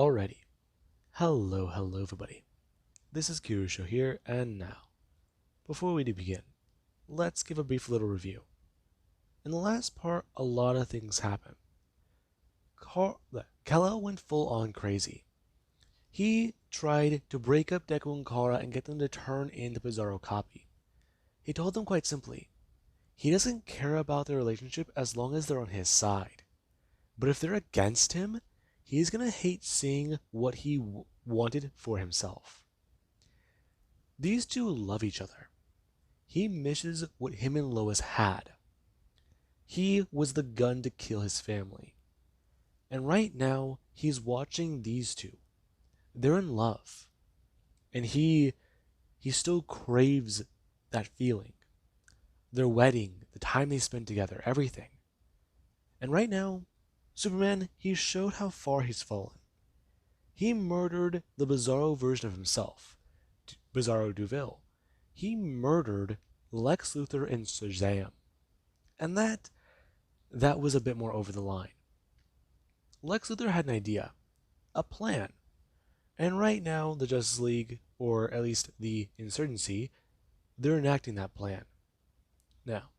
Alrighty. Hello everybody. This is Kirusho here, and now, before we do begin, let's give a brief little review. In the last part, a lot of things happened. Kala went full on crazy. He tried to break up Deku and Kara and get them to turn in the Bizarro copy. He told them quite simply, he doesn't care about their relationship as long as they're on his side. But if they're against him, he's gonna hate seeing what he wanted for himself. These two love each other. He misses what him and Lois had. He was the gun to kill his family. And right now, he's watching these two. They're in love. And he still craves that feeling. Their wedding, the time they spent together, everything. And right now, Superman, he showed how far he's fallen. He murdered the Bizarro version of himself, Bizarro Duville. He murdered Lex Luthor and Shazam. And that was a bit more over the line. Lex Luthor had an idea, a plan. And right now, the Justice League, or at least the Insurgency, they're enacting that plan. Now,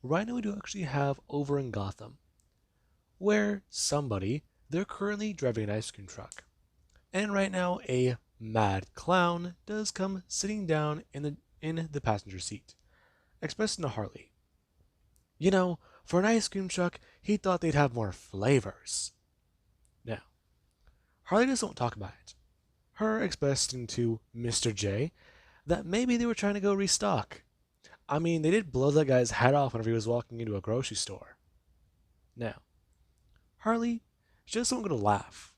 right now we do actually have over in Gotham, where they're currently driving an ice cream truck. And right now, a mad clown does come sitting down in the passenger seat, expressing to Harley. You know, for an ice cream truck, he thought they'd have more flavors. Now, Harley doesn't talk about it. Her expressing to Mr. J that maybe they were trying to go restock. I mean, they did blow that guy's head off whenever he was walking into a grocery store. Now, Harley, she just wasn't going to laugh.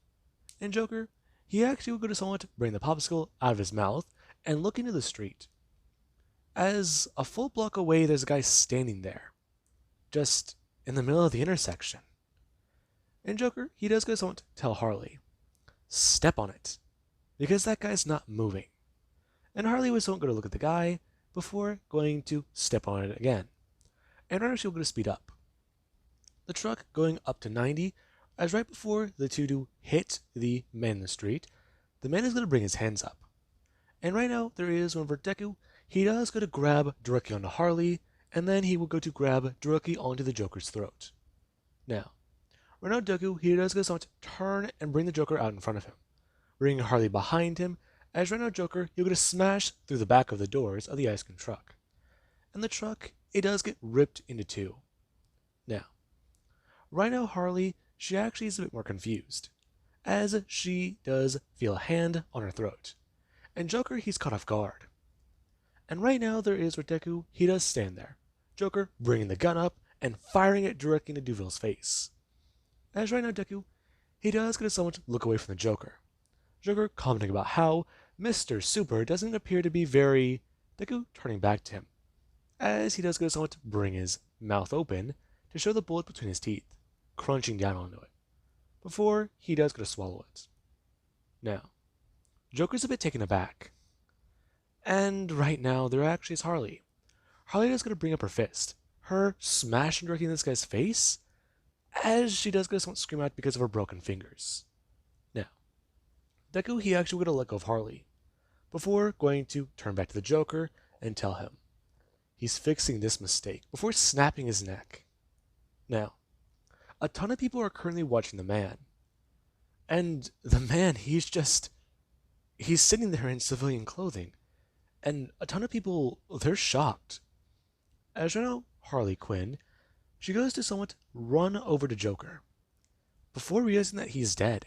And Joker, he actually would go to someone to bring the popsicle out of his mouth and look into the street. As a full block away, there's a guy standing there, just in the middle of the intersection. And Joker, he does go to someone to tell Harley, step on it, because that guy's not moving. And Harley was going to look at the guy before going to step on it again. And right now she'll go to speed up. The truck going up to 90, as right before the two do hit the man in the street, the man is going to bring his hands up. And right now there is one for Deku. He does go to grab directly onto Harley, and then he will go to grab directly onto the Joker's throat. Now, right now Deku, he does go to turn and bring the Joker out in front of him, bringing Harley behind him, as right now Joker, he'll go to smash through the back of the doors of the ice cream truck. And the truck, it does get ripped into two. Now, right now Harley, she actually is a bit more confused, as she does feel a hand on her throat. And Joker, he's caught off guard. And right now there is where Deku, he does stand there. Joker bringing the gun up and firing it directly into Duville's face. As right now Deku, he does get someone to look away from the Joker. Joker commenting about how Mr. Super doesn't appear to be very... Deku turning back to him, as he does go to someone to bring his mouth open to show the bullet between his teeth, crunching down onto it, before he does go to swallow it. Now, Joker's a bit taken aback. And right now, there actually is Harley. Harley is going to bring up her fist, her smashing directly in this guy's face, as she does go to someone scream out because of her broken fingers. Now, Deku, he actually going to let go of Harley, before going to turn back to the Joker and tell him he's fixing this mistake before snapping his neck. Now, a ton of people are currently watching the man. And the man, he's sitting there in civilian clothing. And a ton of people, they're shocked. As you know, Harley Quinn, she goes to someone to run over to Joker, before realizing that he's dead.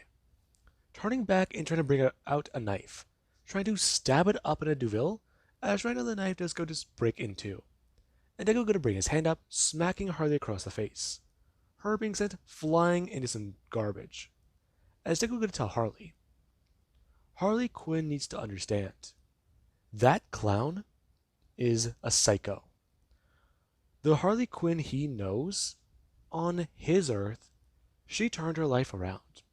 Turning back and trying to bring out a knife, trying to stab it up into Duville, as right now the knife does go to break in two. And Deku going to bring his hand up, smacking Harley across the face. Her being sent flying into some garbage. As Deku going to tell Harley, Harley Quinn needs to understand, that clown is a psycho. The Harley Quinn he knows, on his Earth, she turned her life around.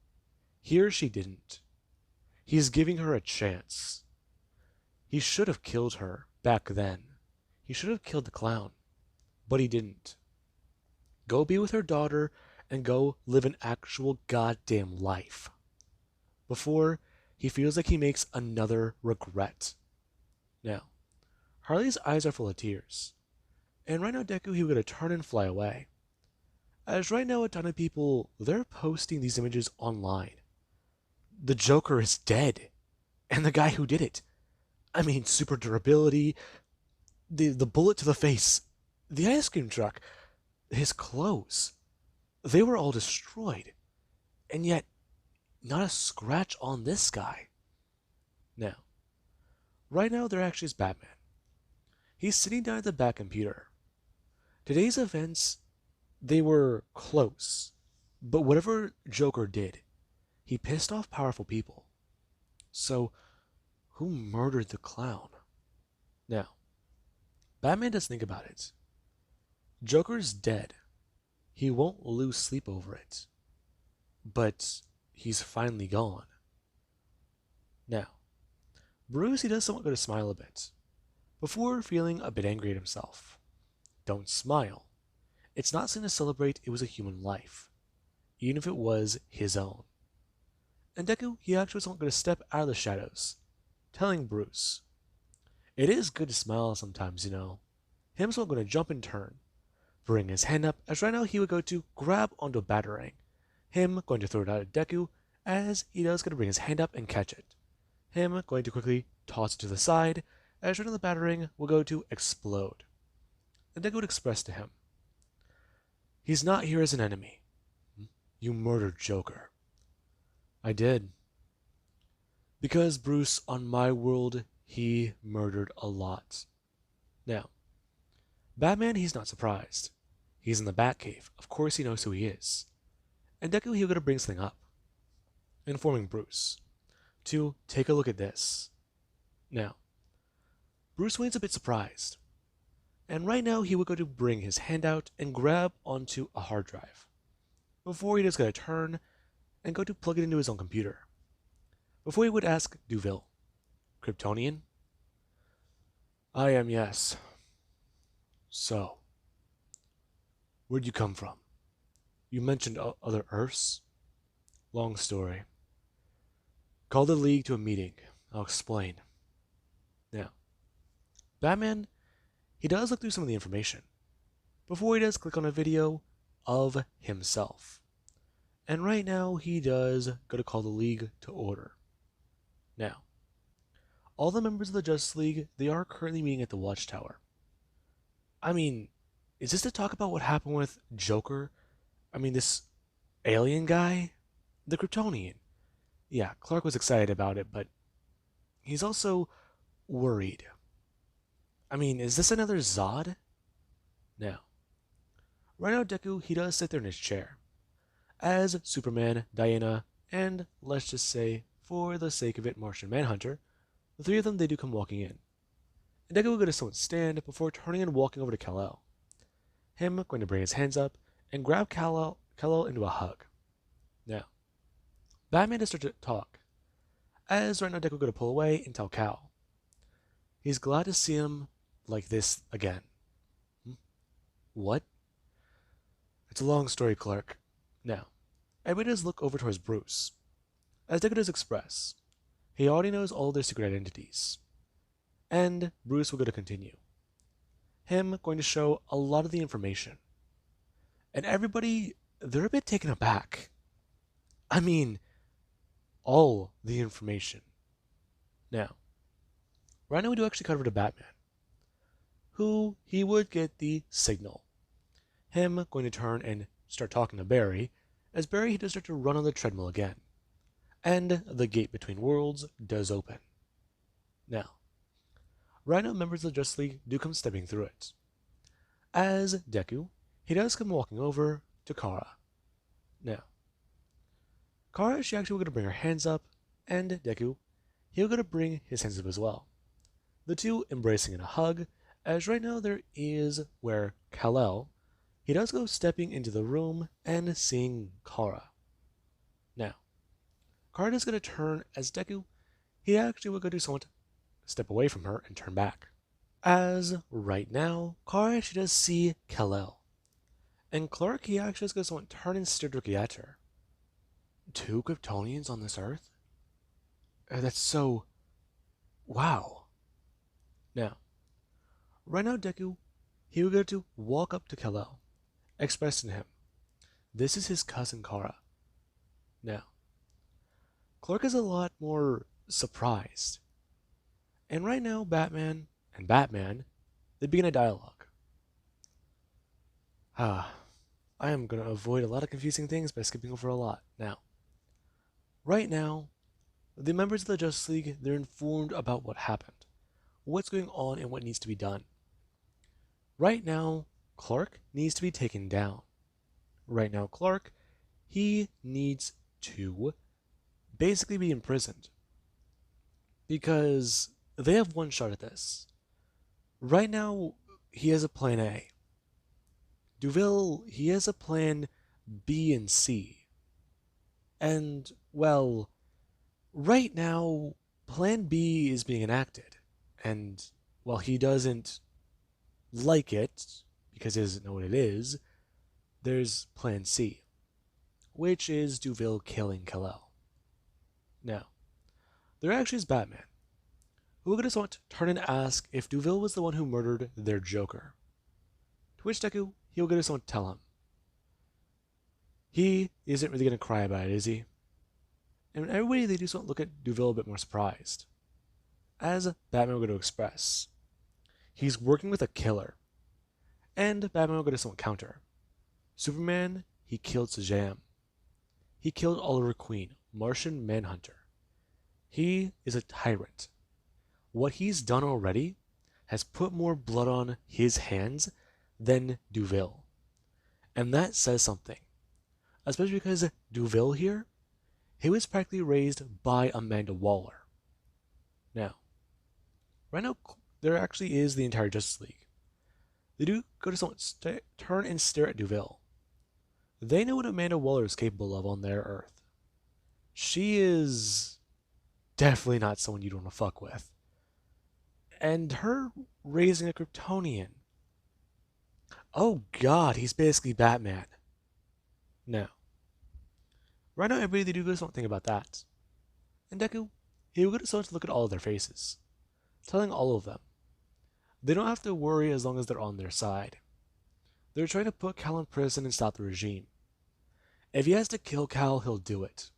Here she didn't. He's giving her a chance. He should have killed her back then. He should have killed the clown, but he didn't. Go be with her daughter and go live an actual goddamn life before he feels like he makes another regret. Now, Harley's eyes are full of tears, and right now Deku he would gonna turn and fly away. As right now a ton of people they're posting these images online. The Joker is dead, and the guy who did it. I mean, super durability, the bullet to the face, the ice cream truck, his clothes, they were all destroyed, and yet not a scratch on this guy. Now, right now there actually is Batman. He's sitting down at the back computer. Today's events, they were close, but whatever Joker did, he pissed off powerful people. So, who murdered the clown? Now, Batman does think about it. Joker's dead. He won't lose sleep over it. But he's finally gone. Now, Bruce, he does somewhat go to smile a bit, before feeling a bit angry at himself. Don't smile. It's not something to celebrate, it was a human life, even if it was his own. And Deku, he actually was going to step out of the shadows, telling Bruce, it is good to smile sometimes, you know. Him's going to jump and turn, bring his hand up, as right now he would go to grab onto a batarang. Him going to throw it out at Deku, as he does going to bring his hand up and catch it. Him going to quickly toss it to the side, as right now the batarang will go to explode. And Deku would express to him, he's not here as an enemy. You murdered Joker. I did. Because, Bruce, on my world, he murdered a lot. Now, Batman, he's not surprised. He's in the Batcave. Of course he knows who he is. And Deku, he'll go to bring something up, informing Bruce to take a look at this. Now, Bruce Wayne's a bit surprised. And right now, he would go to bring his hand out and grab onto a hard drive, before he just going to turn and go to plug it into his own computer. Before he would ask Duville, Kryptonian? I am, yes. So, where'd you come from? You mentioned other Earths? Long story. Call the League to a meeting. I'll explain. Now, Batman, he does look through some of the information, before he does click on a video of himself. And right now, he does go to call the League to order. Now, all the members of the Justice League, they are currently meeting at the Watchtower. I mean, is this to talk about what happened with Joker? I mean, this alien guy? The Kryptonian. Yeah, Clark was excited about it, but he's also worried. I mean, is this another Zod? Now, right now Deku, he does sit there in his chair, as Superman, Diana, and let's just say, for the sake of it, Martian Manhunter, the three of them, they do come walking in. And Deku will go to someone's stand before turning and walking over to Kal-El. Him going to bring his hands up and grab Kal-El into a hug. Now, Batman does start to talk, as right now Deku will go to pull away and tell Kal. He's glad to see him like this again. What? It's a long story, Clark. Now, everybody does look over towards Bruce. As Deku does express, he already knows all their secret identities. And Bruce will go to continue. Him going to show a lot of the information. And everybody, they're a bit taken aback. I mean, all the information. Now, right now we do actually cut over to Batman, who he would get the signal. Him going to turn and start talking to Barry, as Barry he does start to run on the treadmill again. And the gate between worlds does open. Now, right now members of the Justice League do come stepping through it. As Deku, he does come walking over to Kara. Now, Kara, she actually will going to bring her hands up, and Deku, he'll going to bring his hands up as well. The two embracing in a hug, as right now there is where Kal-El, he does go stepping into the room and seeing Kara. Now, Kara is going to turn as Deku, he actually will go to somewhat step away from her and turn back. As right now, Kara she does see Kal-El. And Clark, he actually is going to somewhat turn and stare directly at her. 2 Kryptonians on this earth? That's so... wow. Now, right now Deku, he will go to walk up to Kal-El, expressing to him, this is his cousin Kara. Now, Clark is a lot more surprised. And right now, Batman, they begin a dialogue. I am going to avoid a lot of confusing things by skipping over a lot. Now, right now, the members of the Justice League, they're informed about what happened, what's going on, and what needs to be done. Right now, Clark needs to be taken down. Right now, Clark, he needs to basically be imprisoned. Because they have one shot at this. Right now, he has a plan A. Duville, he has a plan B and C. And, well, right now, plan B is being enacted. And while he doesn't like it, because he doesn't know what it is, there's plan C, which is Duville killing Kal-El. Now, there actually is Batman, who will just want to turn and ask if Duville was the one who murdered their Joker. To which Deku, he'll get someone to tell him. He isn't really going to cry about it, is he? And everybody, they just want to look at Duville a bit more surprised. As Batman will go to express, he's working with a killer. And Batman will go to someone counter. Superman, he killed Shazam. He killed Oliver Queen, Martian Manhunter. He is a tyrant. What he's done already has put more blood on his hands than Duville. And that says something. Especially because Duville here, he was practically raised by Amanda Waller. Now, right now, there actually is the entire Justice League. They do go to someone, turn and stare at Duville. They know what Amanda Waller is capable of on their Earth. She is definitely not someone you'd want to fuck with. And her raising a Kryptonian. Oh god, he's basically Batman. Now, right now everybody, they do go something about that. And Deku, he will go to someone to look at all of their faces, telling all of them they don't have to worry as long as they're on their side. They're trying to put Cal in prison and stop the regime. If he has to kill Cal, he'll do it.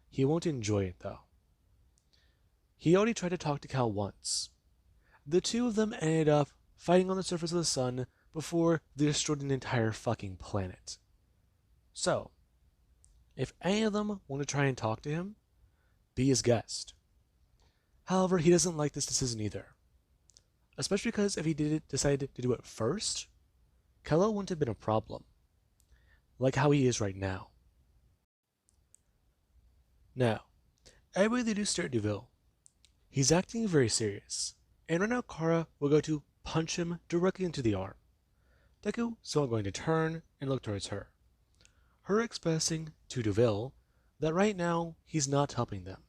He won't enjoy it, though. He already tried to talk to Cal once. The two of them ended up fighting on the surface of the sun before they destroyed an entire fucking planet. So, if any of them want to try and talk to him, be his guest. However, he doesn't like this decision either. Especially because if he decided to do it first, Kal-El wouldn't have been a problem. Like how he is right now. Now, everybody, they do stare at Duville. He's acting very serious. And right now Kara will go to punch him directly into the arm. Deku is now going to turn and look towards her. Her expressing to Duville that right now he's not helping them.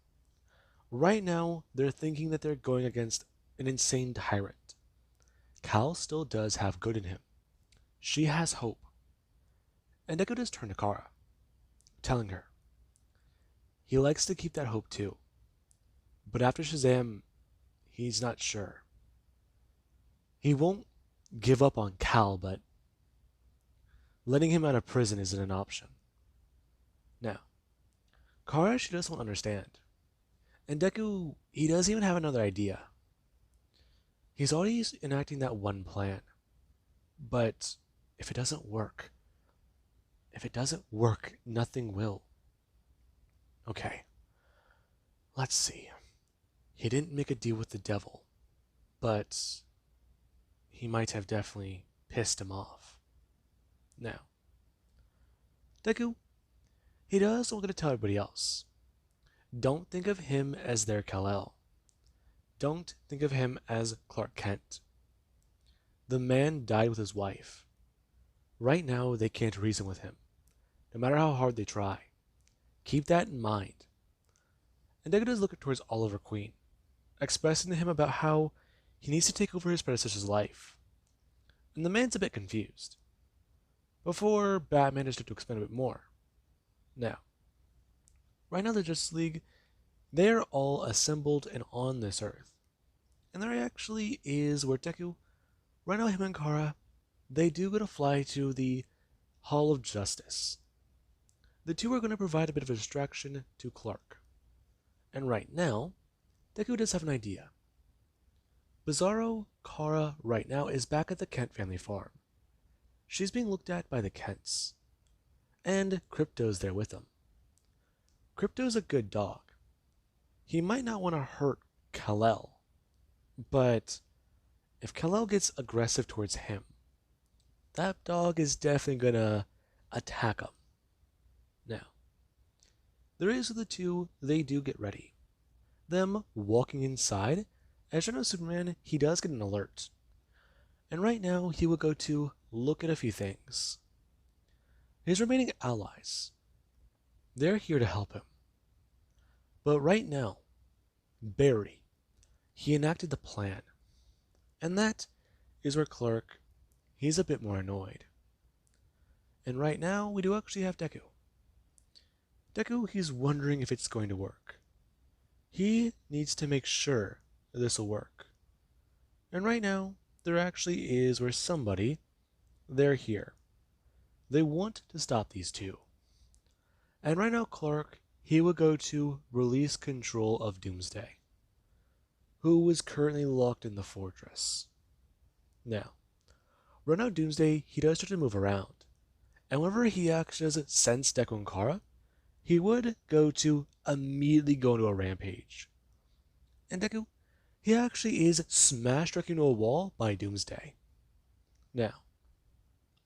Right now they're thinking that they're going against an insane tyrant. Cal still does have good in him. She has hope. And Deku does turn to Kara, telling her he likes to keep that hope too. But after Shazam, he's not sure. He won't give up on Cal, but letting him out of prison isn't an option. Now, Kara, she doesn't understand. And Deku, he does even have another idea. He's always enacting that one plan. But if it doesn't work, nothing will. Okay, let's see. He didn't make a deal with the devil, but he might have definitely pissed him off. Now, Deku, he does want to tell everybody else. Don't think of him as their Kal-El. Don't think of him as Clark Kent. The man died with his wife. Right now, they can't reason with him, no matter how hard they try. Keep that in mind. And Deku does look towards Oliver Queen, expressing to him about how he needs to take over his predecessor's life. And the man's a bit confused. Before Batman is to explain a bit more. Now, right now the Justice League, They're all assembled and on this earth. And there actually is where Deku, right now him and Kara, they do get to fly to the Hall of Justice. The two are going to provide a bit of a distraction to Clark. And right now, Deku does have an idea. Bizarro Kara right now is back at the Kent family farm. She's being looked at by the Kents. And Krypto's there with them. Krypto's a good dog. He might not want to hurt Kal-El, but if Kal-El gets aggressive towards him, that dog is definitely gonna attack him. Now, the rest of the two, they do get ready. Them walking inside, as you know, Superman, he does get an alert. And right now, he will go to look at a few things. His remaining allies, they're here to help him. But right now, Barry, he enacted the plan. And that is where Clark, he's a bit more annoyed. And right now, we do actually have Deku. Deku, he's wondering if it's going to work. He needs to make sure this will work. And right now, there actually is where somebody, they're here. They want to stop these two. And right now, Clark, he will go to release control of Doomsday, who is currently locked in the fortress. Now, right now Doomsday, he does start to move around. And whenever he actually does sense Deku and Kara, he would go to immediately go into a rampage. And Deku, he actually is smashed directly into a wall by Doomsday. Now,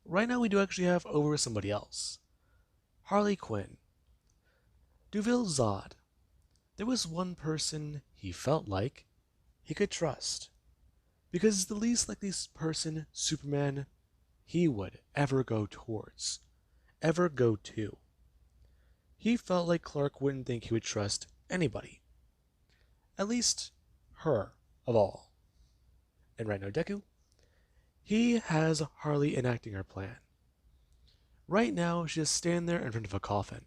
right now we do actually have over somebody else. Harley Quinn. Duville Zod. There was one person he felt like he could trust. Because it's the least likely person Superman he would ever go towards. Ever go to. He felt like Clark wouldn't think he would trust anybody. At least her of all. And right now Deku, he has Harley enacting her plan. Right now she is standing there in front of a coffin.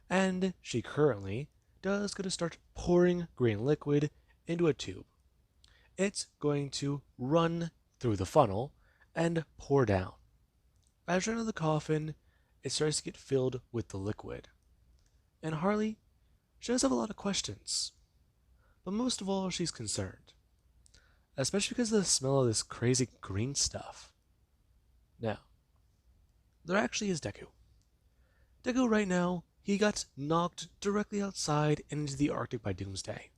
And she currently does going to start pouring green liquid into a tube. It's going to run through the funnel and pour down. As you're into the coffin, it starts to get filled with the liquid. And Harley, she does have a lot of questions. But most of all, she's concerned. Especially because of the smell of this crazy green stuff. Now, there actually is Deku. Deku right now, he got knocked directly outside and into the Arctic by Doomsday.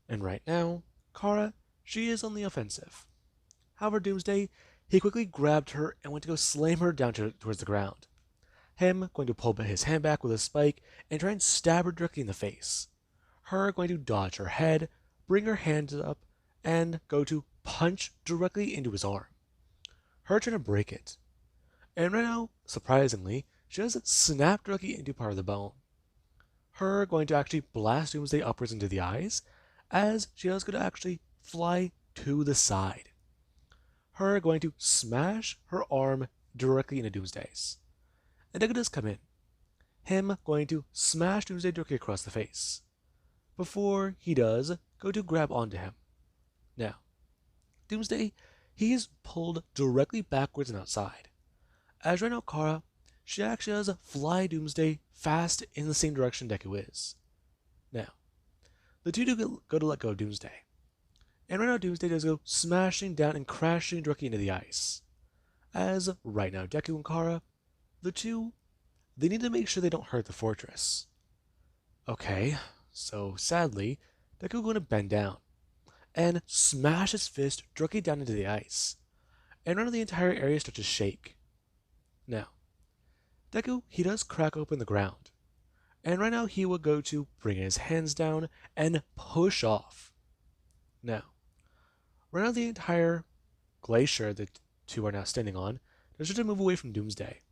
And right now, Kara, she is on the offensive. However, Doomsday, he quickly grabbed her and went to go slam her down towards the ground. Him going to pull his hand back with a spike and try and stab her directly in the face. Her going to dodge her head, bring her hand up, and go to punch directly into his arm. Her trying to break it. And right now, surprisingly, she does snap directly into part of the bone. Her going to actually blast Doomsday upwards into the eyes, as she does going to actually fly to the side. Her going to smash her arm directly into Doomsday's. And Deku does come in. Him going to smash Doomsday directly across the face. Before he does go to grab onto him. Now, Doomsday, he is pulled directly backwards and outside. As right now Kara, she actually does fly Doomsday fast in the same direction Deku is. Now, the two do go to let go of Doomsday. And right now Doomsday does go smashing down and crashing directly into the ice. As right now Deku and Kara, the two, they need to make sure they don't hurt the fortress. Okay, so sadly, Deku going to bend down and smash his fist directly down into the ice. And right now the entire area starts to shake. Now, Deku, he does crack open the ground. And right now he will go to bring his hands down and push off. Now, right now the entire glacier that two are now standing on does start to move away from Doomsday.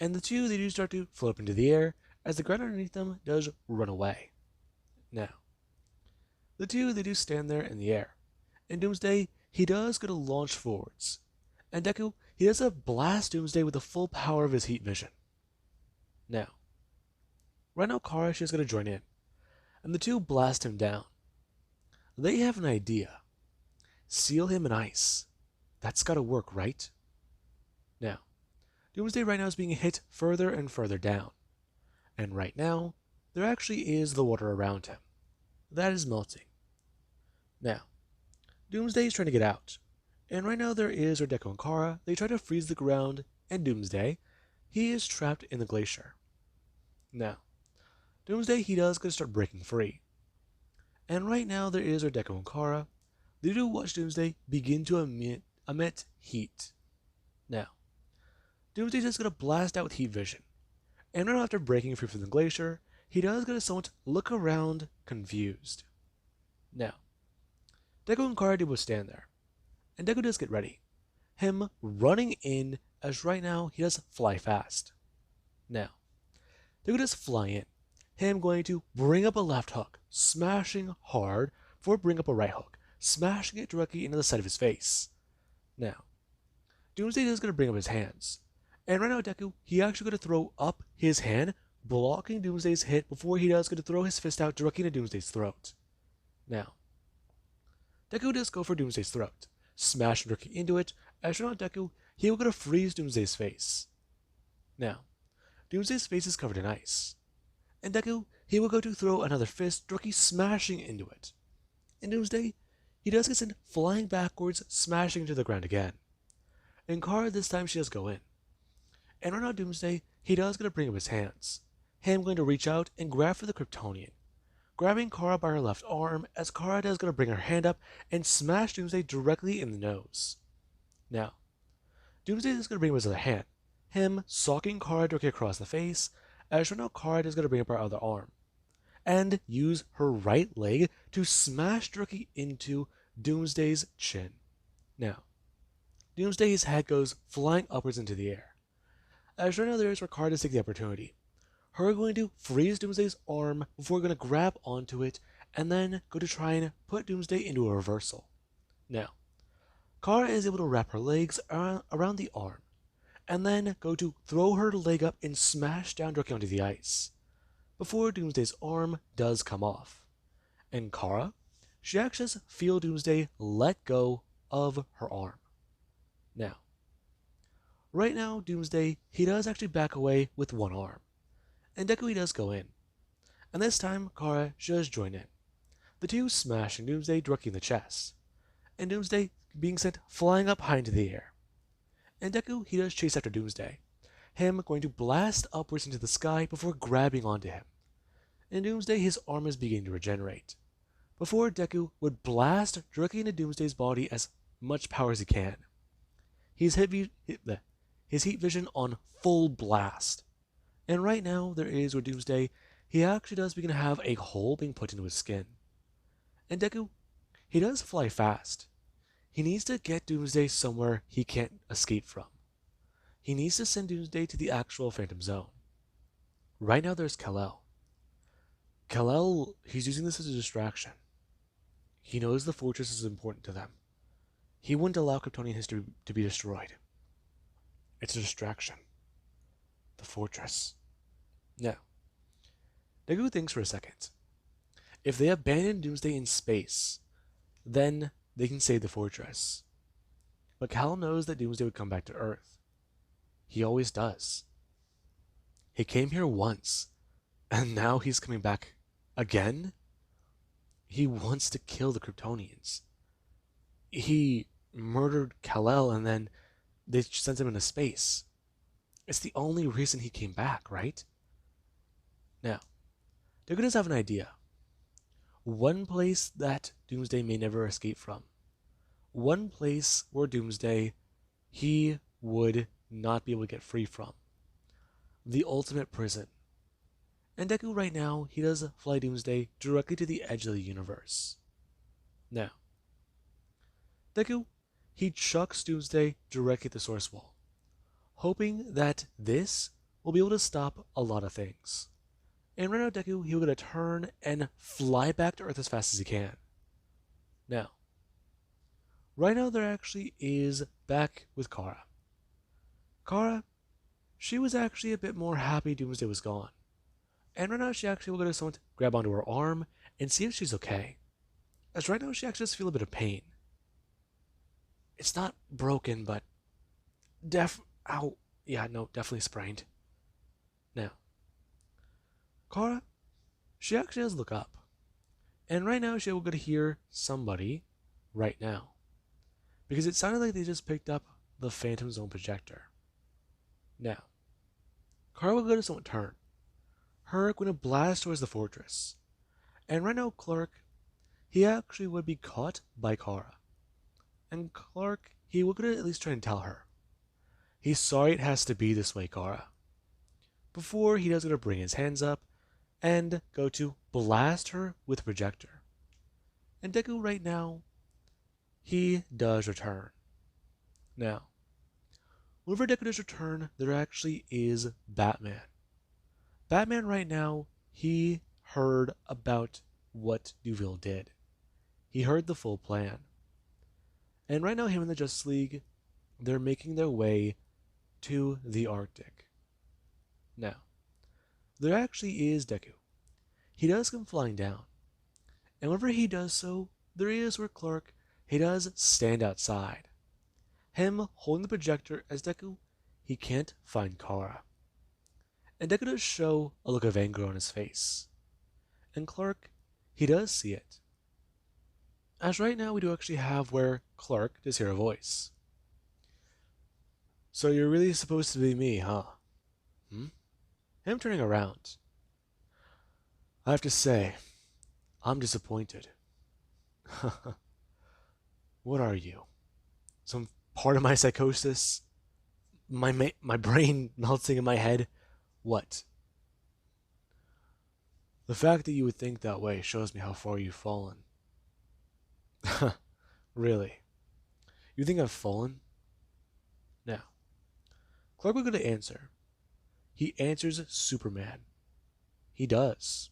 And the two, they do start to float up into the air as the ground underneath them does run away. Now, the two, they do stand there in the air. And Doomsday, he does go to launch forwards. And Deku, he does a blast Doomsday with the full power of his heat vision. Now, right now Kara, she's going to join in. and the two blast him down. They have an idea. Seal him in ice. That's gotta work, right? Now, Doomsday right now is being hit further and further down. And right now, there actually is the water around him. That is melting. Now, Doomsday is trying to get out. And right now there is Deku and Kara. They try to freeze the ground, and Doomsday, he is trapped in the glacier. Now, Doomsday, he does gonna start breaking free. And right now there is Deku and Kara. They do watch Doomsday begin to emit heat. Now, Doomsday is gonna blast out with heat vision. And right after breaking free from the glacier, he does gonna somewhat look around confused. Now, Deku and Kara do stand there. And Deku does get ready. Him running in, as right now he does fly fast. Now, Deku does fly in. Him going to bring up a left hook, smashing hard, before bring up a right hook, smashing it directly into the side of his face. Now, Doomsday is going to bring up his hands. And right now Deku, he actually going to throw up his hand, blocking Doomsday's hit before he does going to throw his fist out directly into Doomsday's throat. Now, Deku does go for Doomsday's throat, smash directly into it, as right now Deku, he will go to freeze Doomsday's face. Now, Doomsday's face is covered in ice. And Deku, he will go to throw another fist, directly smashing into it. And Doomsday, he does get sent flying backwards, smashing to the ground again. And Kara, this time she does go in. And right now Doomsday, he does get to bring up his hands. Him going to reach out and grab for the Kryptonian. Grabbing Kara by her left arm, as Kara does going to bring her hand up and smash Doomsday directly in the nose. Now, Doomsday is going to bring up his other hand. Him socking Kara directly across the face, as right now Kara is going to bring up her other arm. And use her right leg to smash directly into Doomsday's chin. Now, Doomsday's head goes flying upwards into the air. As right now there is where Kara does take the opportunity. Her going to freeze Doomsday's arm before going to grab onto it and then go to try and put Doomsday into a reversal. Now, Kara is able to wrap her legs around the arm and then go to throw her leg up and smash down directly onto the ice before Doomsday's arm does come off. And Kara, she actually does feel Doomsday let go of her arm. Now, right now Doomsday, he does actually back away with one arm. And Deku, he does go in. And this time, Kara, she does join in. The two smashing Doomsday directly in the chest. And Doomsday being sent flying up high into the air. And Deku, he does chase after Doomsday. Him going to blast upwards into the sky before grabbing onto him. And Doomsday, his arm is beginning to regenerate. Before Deku would blast directly into Doomsday's body as much power as he can. His heat vision on full blast. And right now, there is where Doomsday, he actually does begin to have a hole being put into his skin. And Deku, he does fly fast. He needs to get Doomsday somewhere he can't escape from. He needs to send Doomsday to the actual Phantom Zone. Right now, there's Kal-El. Kal-El, he's using this as a distraction. He knows the fortress is important to them. He wouldn't allow Kryptonian history to be destroyed. It's a distraction. The fortress. Now, Deku thinks for a second. If they abandon Doomsday in space, then they can save the fortress. But Kal knows that Doomsday would come back to Earth. He always does. He came here once, and now he's coming back again? He wants to kill the Kryptonians. He murdered Kal-El and then they sent him into space. It's the only reason he came back, right? Now, Deku does have an idea. One place that Doomsday may never escape from. One place where Doomsday, he would not be able to get free from. The ultimate prison. And Deku right now, he does fly Doomsday directly to the edge of the universe. Now, Deku, he chucks Doomsday directly at the source wall, hoping that this will be able to stop a lot of things. And right now Deku, he'll get a turn and fly back to Earth as fast as he can. Now, right now there actually is back with Kara. Kara, she was actually a bit more happy Doomsday was gone. And right now she actually will go to someone to grab onto her arm and see if she's okay. As right now she actually does feel a bit of pain. It's not broken, but ow. Yeah, no, definitely sprained. Now, Kara, she actually does look up. And right now she will go to hear somebody right now. Because it sounded like they just picked up the Phantom Zone projector. Now, Kara will go to someone turn. Her going to blast towards the fortress. And right now Clark, he actually would be caught by Kara. And Clark, he will go to at least try and tell her. He's sorry it has to be this way, Kara. Before he does go to bring his hands up and go to blast her with the projector. And Deku right now, he does return. Now, whenever Deku does return, there actually is Batman. Batman right now, he heard about what Duville did. He heard the full plan. And right now, him and the Justice League, they're making their way to the Arctic. Now, there actually is Deku. He does come flying down. And whenever he does so, there is where Clark, he does stand outside. Him holding the projector as Deku, he can't find Kara. And Deku does show a look of anger on his face. And Clark, he does see it. As right now we do actually have where Clark does hear a voice. So you're really supposed to be me, huh? Him turning around. I have to say, I'm disappointed. What are you? Some part of my psychosis? My brain melting in my head? What? The fact that you would think that way shows me how far you've fallen. Really? You think I've fallen? Now, Clark was going to answer. He answers Superman. He does.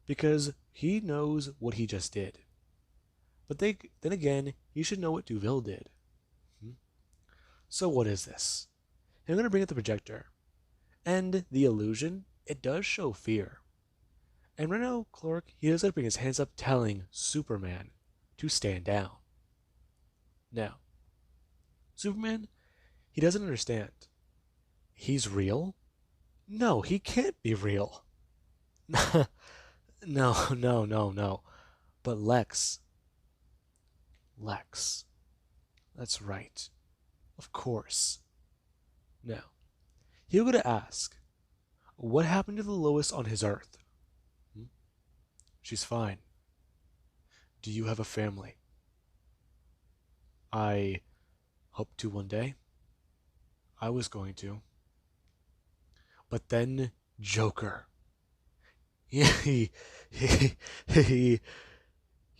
Because he knows what he just did. But then again, he should know what Duville did. So what is this? I'm going to bring up the projector. And the illusion, it does show fear. And right now, Clark, he does bring his hands up telling Superman to stand down. Now, Superman, he doesn't understand. He's real? No, he can't be real. No. But Lex. That's right. Of course. Now, he'll go to ask, what happened to the Lois on his Earth? She's fine. Do you have a family? I hope to one day. I was going to. But then Joker. He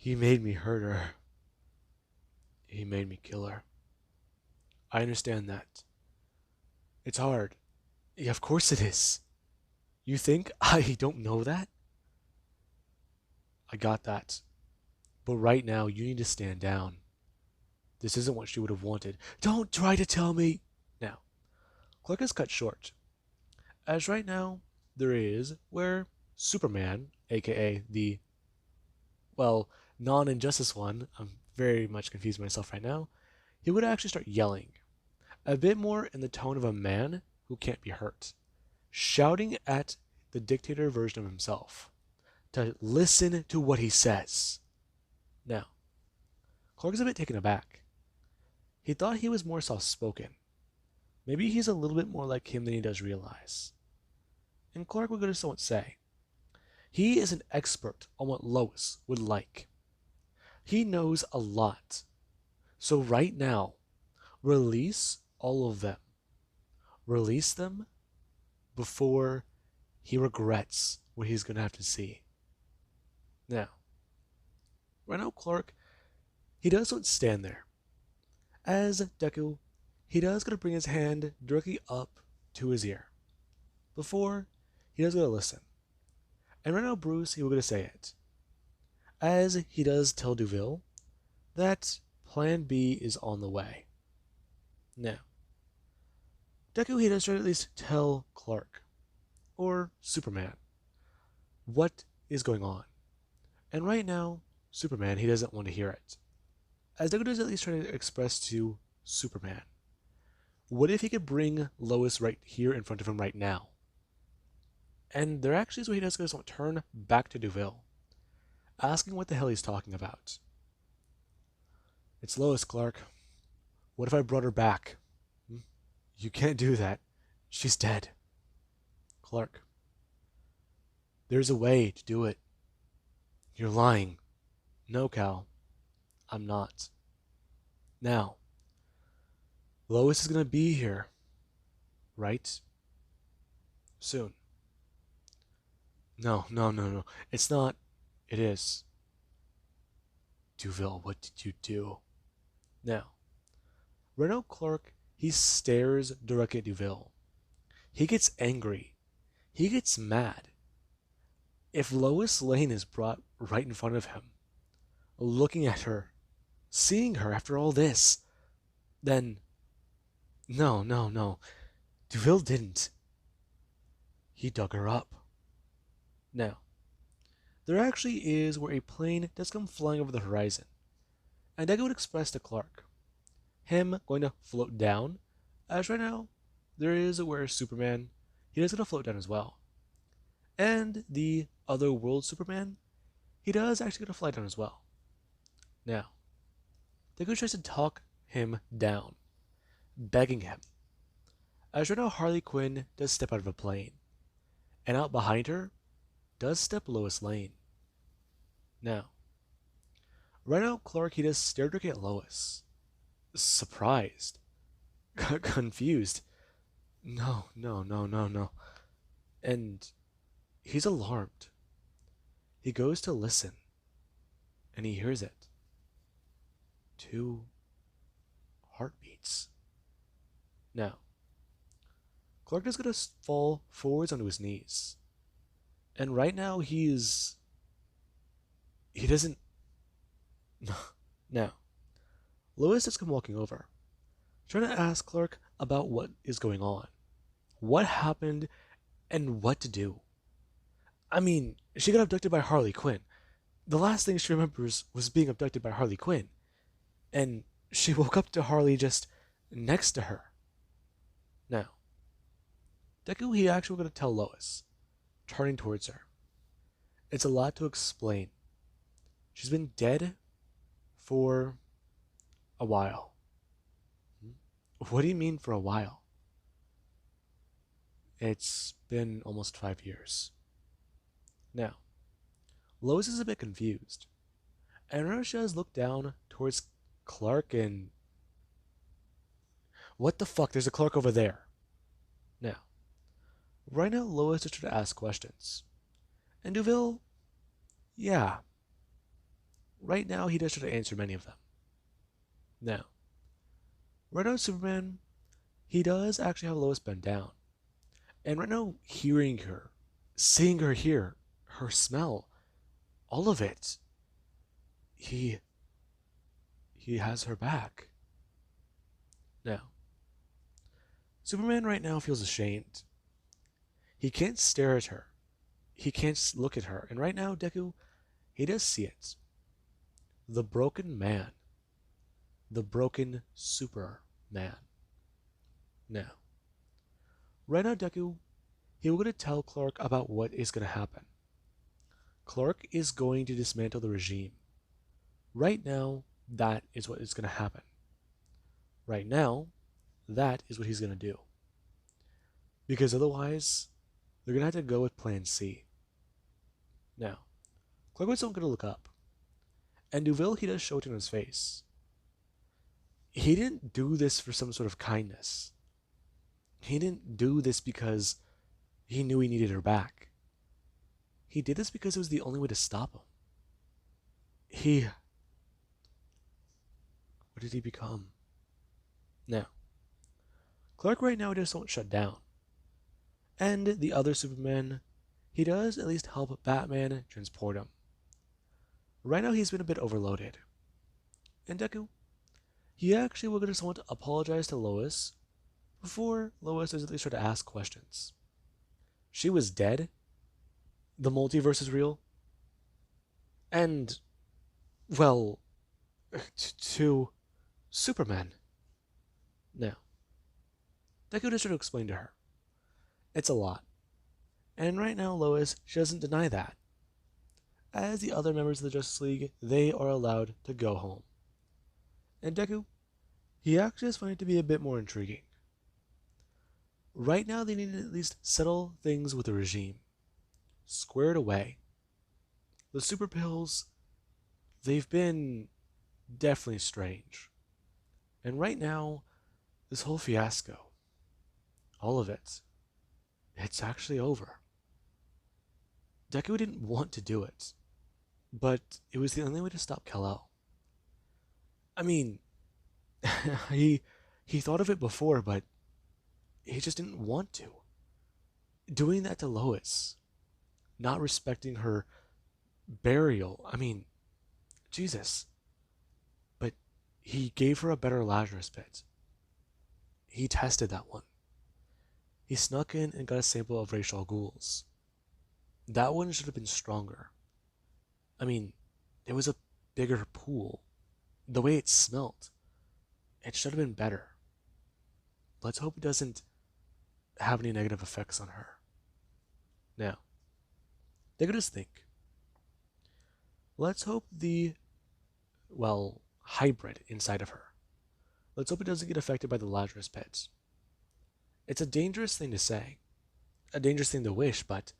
made me hurt her. He made me kill her. I understand that. It's hard. Yeah, of course it is. You think I don't know that? I got that. But right now, you need to stand down. This isn't what she would have wanted. Don't try to tell me! Now, Clark is cut short. As right now, there is where Superman, aka the, well, non-injustice one, I'm very much confused myself right now, he would actually start yelling. A bit more in the tone of a man who can't be hurt. Shouting at the dictator version of himself. To listen to what he says. Now, Clark is a bit taken aback. He thought he was more soft-spoken. Maybe he's a little bit more like him than he does realize. And Clark would go to someone say, he is an expert on what Lois would like. He knows a lot. So right now, release all of them. Release them before he regrets what he's going to have to see. Now, right now Clark, he doesn't stand there. As Deku, he does going to bring his hand directly up to his ear. Before, he does going to listen. And right now Bruce, he will going to say it. As he does tell Duville that Plan B is on the way. Now, Deku, he does try to at least tell Clark, or Superman, what is going on. And right now, Superman, he doesn't want to hear it. As Deku is at least trying to express to Superman, what if he could bring Lois right here in front of him right now? And there actually is what he does is turn back to Duville, asking what the hell he's talking about. It's Lois, Clark. What if I brought her back? You can't do that. She's dead. Clark. There's a way to do it. You're lying. No, Cal. I'm not. Now, Lois is going to be here. Right? Soon. No, no, no, no. It's not. It is. Duville, what did you do? Now, Renault Clark, he stares directly at Duville. He gets angry. He gets mad. If Lois Lane is brought right in front of him, looking at her, seeing her after all this, then no, no, no. Duville didn't. He dug her up. Now, there actually is where a plane does come flying over the horizon, and Deku would express to Clark, him going to float down, as right now, there is where Superman, he does going to float down as well. And the other world Superman, he does actually going to fly down as well. Now, Deku tries to talk him down, begging him. As right now, Harley Quinn does step out of a plane, and out behind her does step Lois Lane. Now, right now, Clark, he does stare directly at Lois, surprised, confused. No, no, no, no, no. And he's alarmed. He goes to listen, and he hears it. 2 heartbeats. Now, Clark is going to fall forwards onto his knees. And right now, he doesn't. Now, Lois has come walking over, trying to ask Clark about what is going on, what happened, and what to do. I mean, she got abducted by Harley Quinn. The last thing she remembers was being abducted by Harley Quinn. And she woke up to Harley just next to her. Now, Deku, he actually going to tell Lois, turning towards her. It's a lot to explain. She's been dead for a while. What do you mean for a while? It's been almost 5 years. Now, Lois is a bit confused, and Russia has looked down towards Clark and... What the fuck? There's a Clark over there. Now, right now Lois is trying to ask questions. And Duville, yeah. Right now he does try to answer many of them. Now, right now Superman, he does actually have Lois bend down. And right now, hearing her, seeing her here, her smell, all of it, he has her back. Now, Superman right now feels ashamed. He can't stare at her. He can't look at her. And right now, Deku, he does see it. The broken man. The broken Superman. Now, right now, Deku, he will going to tell Clark about what is going to happen. Clark is going to dismantle the regime. Right now, that is what is going to happen. Right now, that is what he's going to do. Because otherwise, they're going to have to go with Plan C. Now, Clark was not going to look up. And Duville, he does show it in his face. He didn't do this for some sort of kindness. He didn't do this because he knew he needed her back. He did this because it was the only way to stop him. What did he become? Now, Clark right now just won't shut down. And the other Superman, he does at least help Batman transport him. Right now he's been a bit overloaded. And Deku, he actually will just want to apologize to Lois before Lois does at least try to ask questions. She was dead, The multiverse is real, and, well, to Superman. Now, Deku just tried to explain to her. It's a lot. And right now, Lois, she doesn't deny that. As the other members of the Justice League, they are allowed to go home. And Deku, he actually is finding it to be a bit more intriguing. Right now, they need to at least settle things with the regime. Square it away. The super pills, they've been definitely strange. And right now, this whole fiasco, all of it, it's actually over. Deku didn't want to do it, but it was the only way to stop Kal-El. I mean, he he thought of it before, but he just didn't want to. Doing that to Lois, not respecting her burial. I mean, Jesus. But he gave her a better Lazarus pit. He tested that one. He snuck in and got a sample of Ra's al Ghul's. That one should have been stronger. I mean, it was a bigger pool. The way it smelt, it should have been better. Let's hope it doesn't have any negative effects on her. Now, they could just think. Let's hope the, well, hybrid inside of her. Let's hope it doesn't get affected by the Lazarus pits. It's a dangerous thing to say, a dangerous thing to wish, but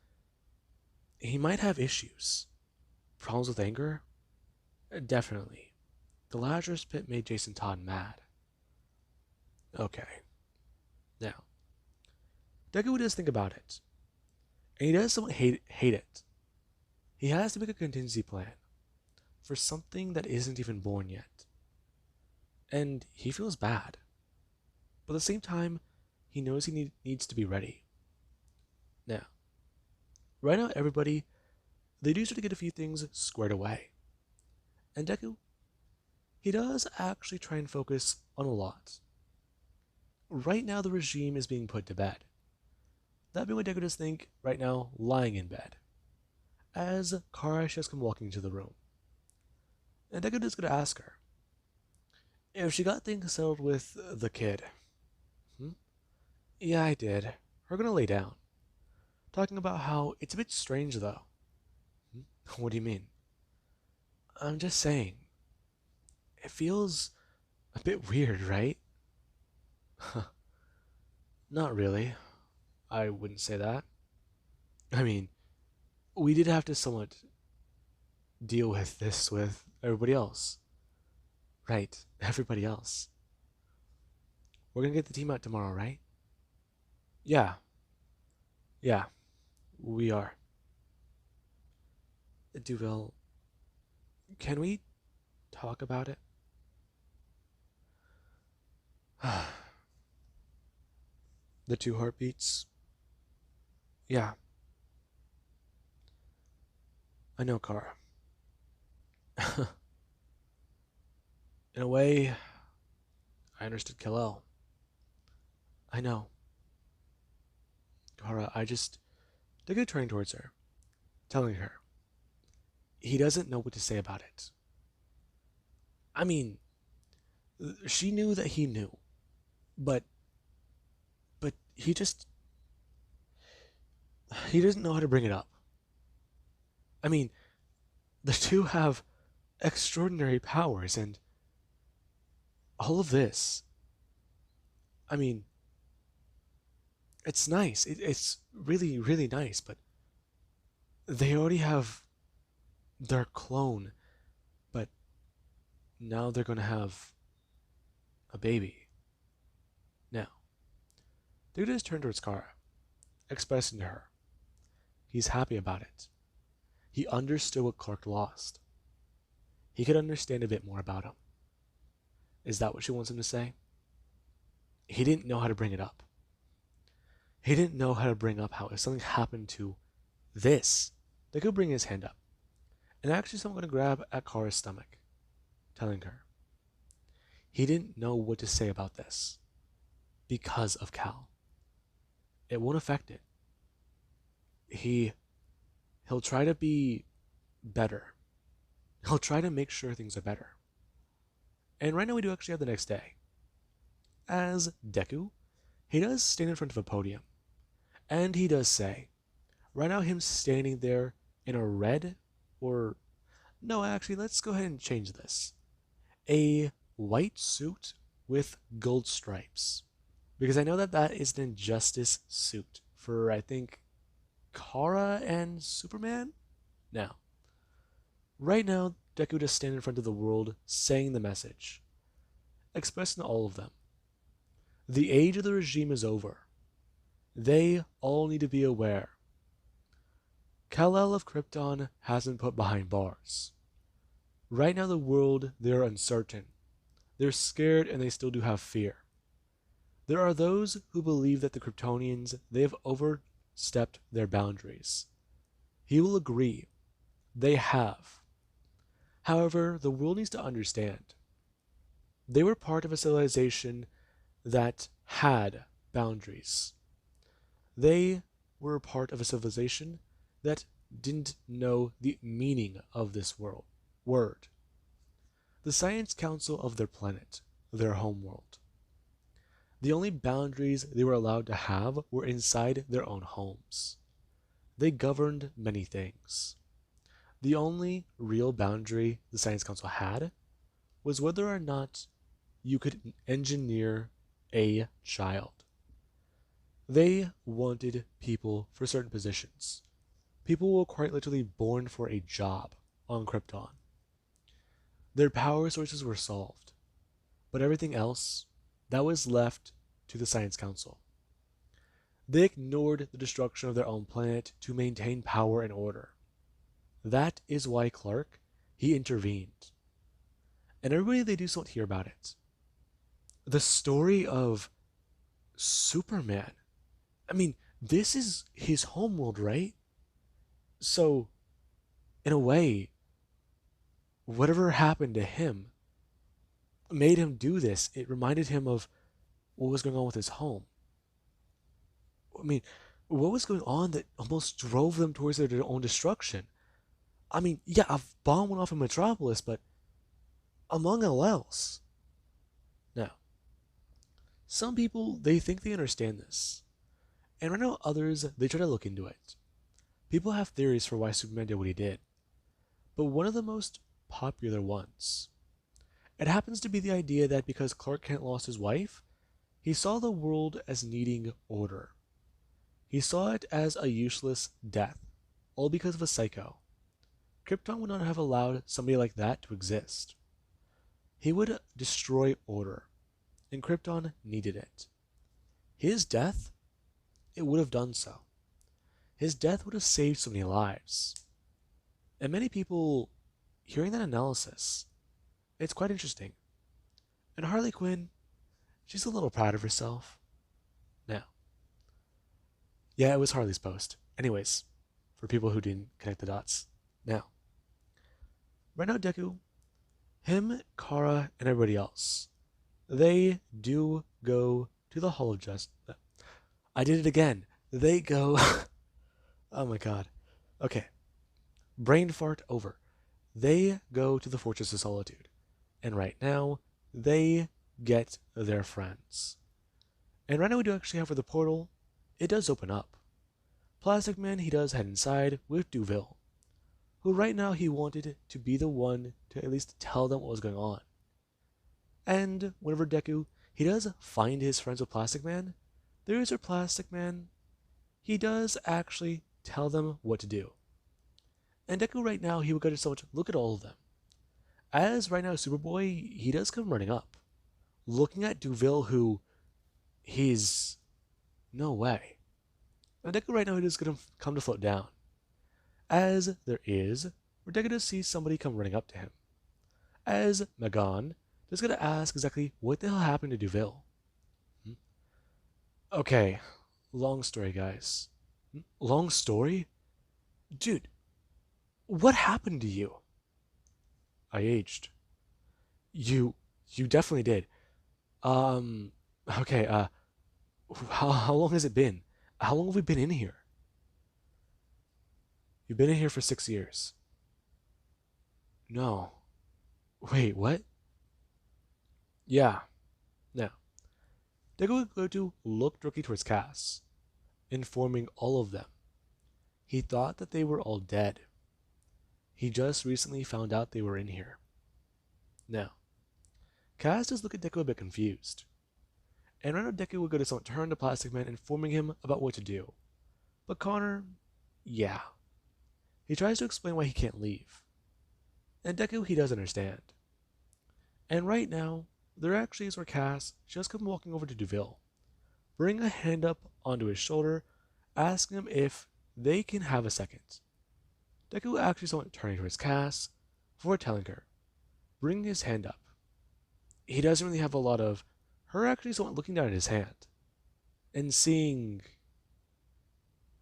he might have issues. Problems with anger? Definitely. The Lazarus pit made Jason Todd mad. Okay. Now, Deku does think about it. And he does somewhat hate it. He has to make a contingency plan for something that isn't even born yet. And he feels bad. But at the same time, he knows he needs to be ready. Now, right now, everybody, they do start to get a few things squared away. And Deku, he does actually try and focus on a lot. Right now, the regime is being put to bed. That being what Deku does think right now, lying in bed. As Kara has come walking into the room. And Deku is going to ask her if she got things settled with the kid. Yeah, I did. We're going to lay down. Talking about how it's a bit strange, though. What do you mean? I'm just saying. It feels a bit weird, right? Not really. I wouldn't say that. I mean, we did have to somewhat deal with this with everybody else. Right, everybody else. We're gonna get the team out tomorrow, right? Yeah, yeah, we are. Duvel, can we talk about it? The two heartbeats? Yeah, I know, Kara. In a way, I understood Kal-El. I know. Kara, I just took a turning towards her, telling her he doesn't know what to say about it. I mean, she knew that he knew, but he just he doesn't know how to bring it up. I mean, the two have extraordinary powers and all of this. I mean, it's nice. It's really, really nice, but they already have their clone, but now they're going to have a baby. Now, Duda has turned towards Kara, expressing to her he's happy about it. He understood what Clark lost. He could understand a bit more about him. Is that what she wants him to say? He didn't know how to bring it up. He didn't know how to bring up how if something happened to this, they could bring his hand up. And actually someone going to grab at Kara's stomach, telling her. He didn't know what to say about this because of Cal. It won't affect it. He'll try to be better. He'll try to make sure things are better. And right now we do actually have the next day. As Deku, he does stand in front of a podium. And he does say, right now him standing there in a red, or no, actually, let's go ahead and change this. A white suit with gold stripes. Because I know that that is an injustice suit for, I think, Kara and Superman? Now, right now, Deku just stand in front of the world saying the message, expressing to all of them. The age of the regime is over. They all need to be aware. Kal-El of Krypton has been put behind bars. Right now the world, they're uncertain. They're scared and they still do have fear. There are those who believe that the Kryptonians, they have overstepped their boundaries. He will agree. They have. However, the world needs to understand. They were part of a civilization that had boundaries. They were a part of a civilization that didn't know the meaning of this word. The Science Council of their planet, their homeworld. The only boundaries they were allowed to have were inside their own homes. They governed many things. The only real boundary the Science Council had was whether or not you could engineer a child. They wanted people for certain positions. People were quite literally born for a job on Krypton. Their power sources were solved, but everything else, that was left to the Science Council. They ignored the destruction of their own planet to maintain power and order. That is why Clark, he intervened. And everybody, they do still hear about it. The story of Superman. I mean, this is his homeworld, right? So, in a way, whatever happened to him made him do this. It reminded him of what was going on with his home. I mean, what was going on that almost drove them towards their own destruction? I mean, yeah, a bomb went off in Metropolis, but among all else. Now, some people, they think they understand this. And right now others, they try to look into it. People have theories for why Superman did what he did. But one of the most popular ones, it happens to be the idea that because Clark Kent lost his wife, he saw the world as needing order. He saw it as a useless death, all because of a psycho. Krypton would not have allowed somebody like that to exist. He would destroy order, and Krypton needed it. His death, it would have done so. His death would have saved so many lives. And many people, hearing that analysis, it's quite interesting. And Harley Quinn, she's a little proud of herself. Now, yeah, it was Harley's post. Anyways, for people who didn't connect the dots. Now, right now Deku, him, Kara, and everybody else, they do go to the Hall of Justice. I did it again. They go... Oh my god. Okay. Brain fart over. They go to the Fortress of Solitude. And right now, they get their friends. And right now we do actually have for the portal, it does open up. Plastic Man, he does head inside with Duville, who right now he wanted to be the one to at least tell them what was going on. And whenever Deku, he does find his friends with Plastic Man, there is a Plastic Man, he does actually tell them what to do. And Deku right now, he would go to so much, look at all of them. As right now Superboy, he does come running up, looking at Duville, who he's no way. And Deku right now, he is going to come to float down. As there is, where Deku does see somebody come running up to him. As Magon is going to ask exactly what the hell happened to Duville. Okay, long story, guys. Long story? Dude, what happened to you? I aged. You definitely did. Okay, how long has it been? How long have we been in here? You've been in here for 6 years. No. Wait, what? Yeah. Now, Deku would go to look directly towards Cass, informing all of them. He thought that they were all dead. He just recently found out they were in here. Now, Cass does look at Deku a bit confused. And right now Deku would go to turn to Plastic Man, informing him about what to do. But Connor, yeah. He tries to explain why he can't leave. And Deku, he does understand. And right now, there actually is where Cass just come walking over to Deville, bring a hand up onto his shoulder, asking him if they can have a second. Deku actually somewhat turning towards Cass before telling her, bring his hand up. He doesn't really have a lot of her actually somewhat looking down at his hand and seeing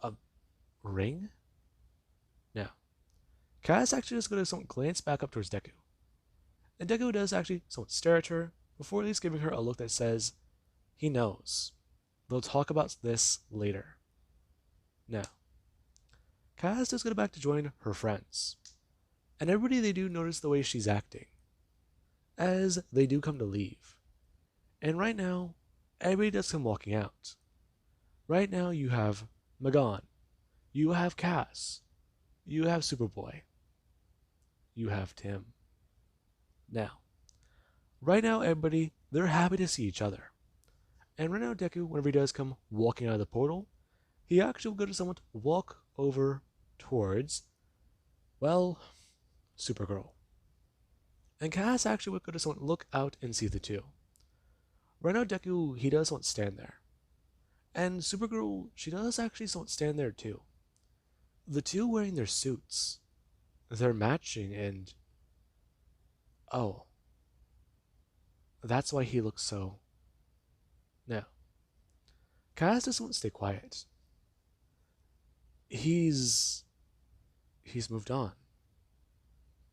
a ring? Now, Cass actually just going to somewhat glance back up towards Deku. And Deku does actually somewhat stare at her before at least giving her a look that says, he knows. They'll talk about this later. Now, Cass does go back to join her friends. And everybody, they do notice the way she's acting, as they do come to leave. And right now, everybody does come walking out. Right now, you have Magon, you have Cass, you have Superboy, you have Tim. Now, right now, everybody, they're happy to see each other. And right now, Deku, whenever he does come walking out of the portal, he actually will go to someone to walk over towards, well, Supergirl. And Cass actually would go to someone look out and see the two. Right now, Deku, he does want to stand there. And Supergirl, she does actually want to stand there too. The two wearing their suits. They're matching and... oh. That's why he looks so... Now, Cass doesn't want to stay quiet. He's moved on.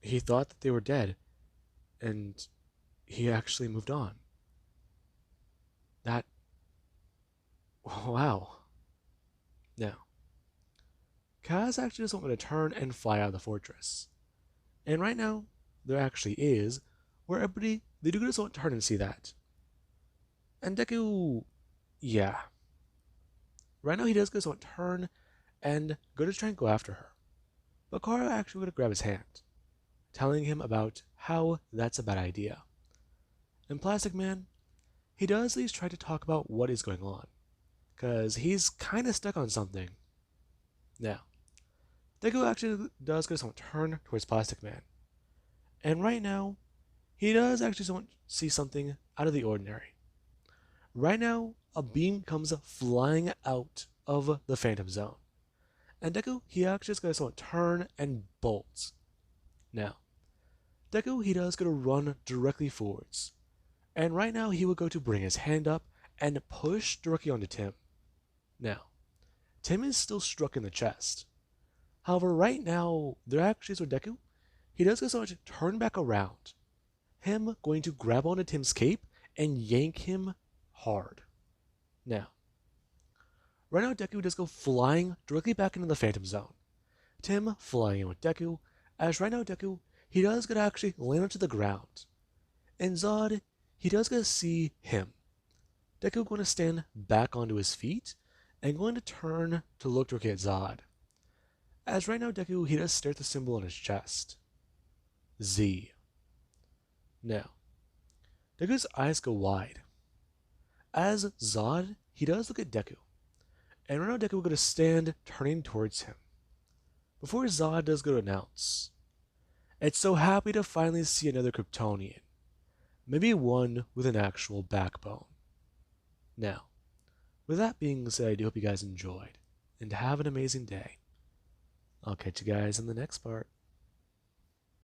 He thought that they were dead, and he actually moved on. That... wow. Now, Cass actually doesn't want to turn and fly out of the fortress. And right now, there actually is, where everybody, they do just want to turn and see that. And Deku, yeah. Right now he does just want to turn and go to try and go after her. But Kara actually would grab his hand, telling him about how that's a bad idea. And Plastic Man, he does at least try to talk about what is going on, because he's kind of stuck on something. Now, Deku actually does go to turn towards Plastic Man. And right now, he does actually see something out of the ordinary. Right now, a beam comes flying out of the Phantom Zone. And Deku, he actually just goes to turn and bolt. Now, Deku, he does go to run directly forwards. And right now, he will go to bring his hand up and push directly onto Tim. Now, Tim is still struck in the chest. However, right now, there actually is with Deku. He does go so much to turn back around. Him going to grab onto Tim's cape and yank him hard. Now, right now Deku does go flying directly back into the Phantom Zone. Tim flying in with Deku, as right now Deku, he does get to actually land onto the ground. And Zod, he does get to see him. Deku going to stand back onto his feet and going to turn to look directly at Zod. As right now Deku, he does stare at the symbol on his chest. Z. Now, Deku's eyes go wide. As Zod, he does look at Deku. And right now Deku will go to stand turning towards him. Before Zod does go to announce, it's so happy to finally see another Kryptonian. Maybe one with an actual backbone. Now, with that being said, I do hope you guys enjoyed, and have an amazing day. I'll catch you guys in the next part.